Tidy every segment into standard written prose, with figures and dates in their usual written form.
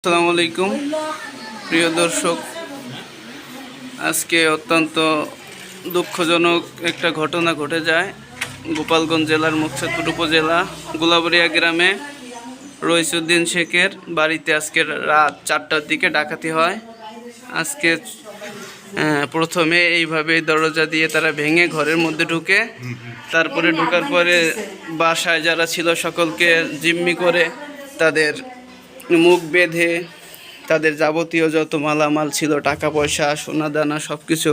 আসসালামু আলাইকুম প্রিয় দর্শক, আজকে অত্যন্ত দুঃখজনক একটা ঘটনা ঘটে যায় গোপালগঞ্জ জেলার মুকসুদপুর উপজেলা গোলাবরিয়া গ্রামে। রইসুদ্দিন শেখের বাড়িতে আজকে রাত 4টার দিকে ডাকাতি হয়। আজকে প্রথমে এইভাবে দরজা দিয়ে তারা ভেঙে ঘরের মধ্যে ঢুকে, তারপরে ঢোকার পরে বাসায় যারা ছিল সকলকে জিম্মি করে তাদের মুখ বেঁধে তাদের যাবতীয় যত মালামাল ছিল, টাকা পয়সা, সোনা দানা সব কিছু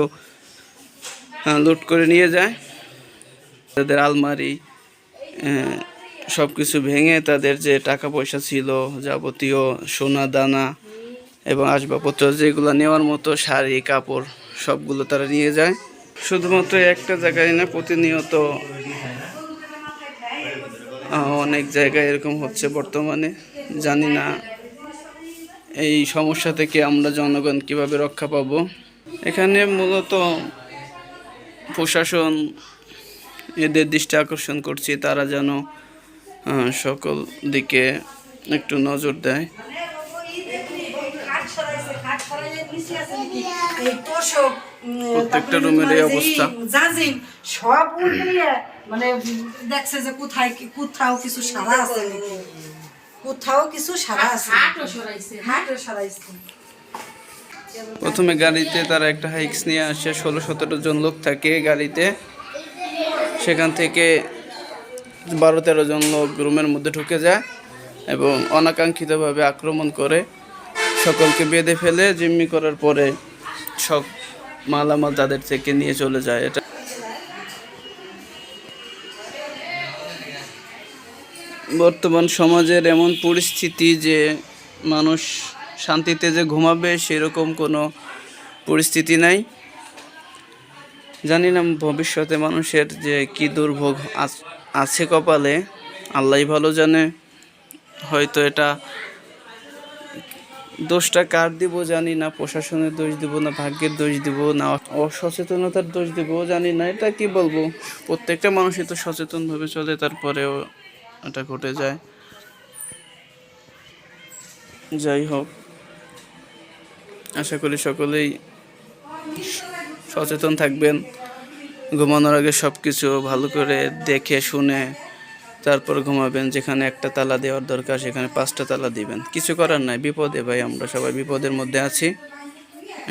লুট করে নিয়ে যায়। তাদের আলমারি সব কিছু ভেঙে তাদের যে টাকা পয়সা ছিল, যাবতীয় সোনা দানা এবং আসবাবপত্র যেগুলো নেওয়ার মতো, শাড়ি কাপড় সবগুলো তারা নিয়ে যায়। শুধুমাত্র একটা জায়গায় না, প্রতিনিয়ত অনেক জায়গায় এরকম হচ্ছে বর্তমানে। জানি না এই সমস্যা থেকে আমরা জনগণ কিভাবে রক্ষা পাব। এখানে মূলত প্রশাসন এদের দৃষ্টি আকর্ষণ করছি, তারা যেন সকল দিকে একটু নজর দেয়। প্রত্যেকটা রুমের এই অবস্থা। সব মানে দেখছে যে কোথায় কোথাও কিছু সারা আছে, কোথাও কিছু সারা আছে, হাটও সরাইছে। প্রথমে গাড়িতে তারা একটা হাইক্স নিয়ে আসে, 16-17 জন লোক থাকে গাড়িতে। সেখান থেকে 12-13 জন লোক রুমের মধ্যে ঢুকে যায় এবং অনাকাঙ্ক্ষিতভাবে আক্রমণ করে সকলকে বেঁধে ফেলে। জিম্মি করার পরে সব মালামাল তাদের থেকে নিয়ে চলে যায়। এটা বর্তমান সমাজের এমন পরিস্থিতি যে মানুষ শান্তিতে যে ঘুমাবে সেরকম কোনো পরিস্থিতি নাই। জানি না ভবিষ্যতে মানুষের যে কি দুর্ভোগ আছে কপালে, আল্লাহই ভালো জানে। হয়তো এটা দোষটা কার দিব জানি না, প্রশাসনের দোষ দিব না, ভাগ্যের দোষ দিব না, অসচেতনতার দোষ দিব জানি না। এটা কি বলবো, প্রত্যেকটা মানুষই তো সচেতনভাবে চলে, তারপরেও এটা ঘটে যায়। যাই হোক, আশা করি সকলেই সচেতন থাকবেন। ঘুমানোর আগে সব কিছু ভালো করে দেখে শুনে তারপর ঘুমাবেন। যেখানে একটা তালা দেওয়ার দরকার সেখানে 5টা তালা দিবেন। কিছু করার নাই, বিপদে ভাই, আমরা সবাই বিপদের মধ্যে আছি।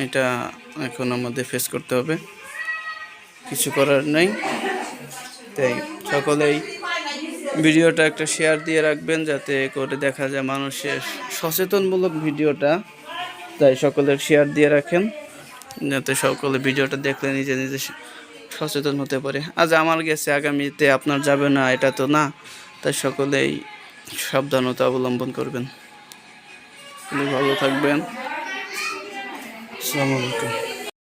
এটা এখন আমাদের ফেস করতে হবে, কিছু করার নেই। তাই সকলেই ভিডিওটা একটা শেয়ার দিয়ে রাখবেন, যাতে করে দেখা যায় মানুষের সচেতনমূলক ভিডিওটা। তাই সকলের শেয়ার দিয়ে রাখেন, যাতে সকলে ভিডিওটা দেখলে নিজে নিজে সচেতন হতে পারে। আজ আমার গেছে, আগামীতে আপনার যাবে না, এটা তো না। তাই সকলেই সাবধানতা অবলম্বন করবেন। ভালো থাকবেন। আসসালামু আলাইকুম।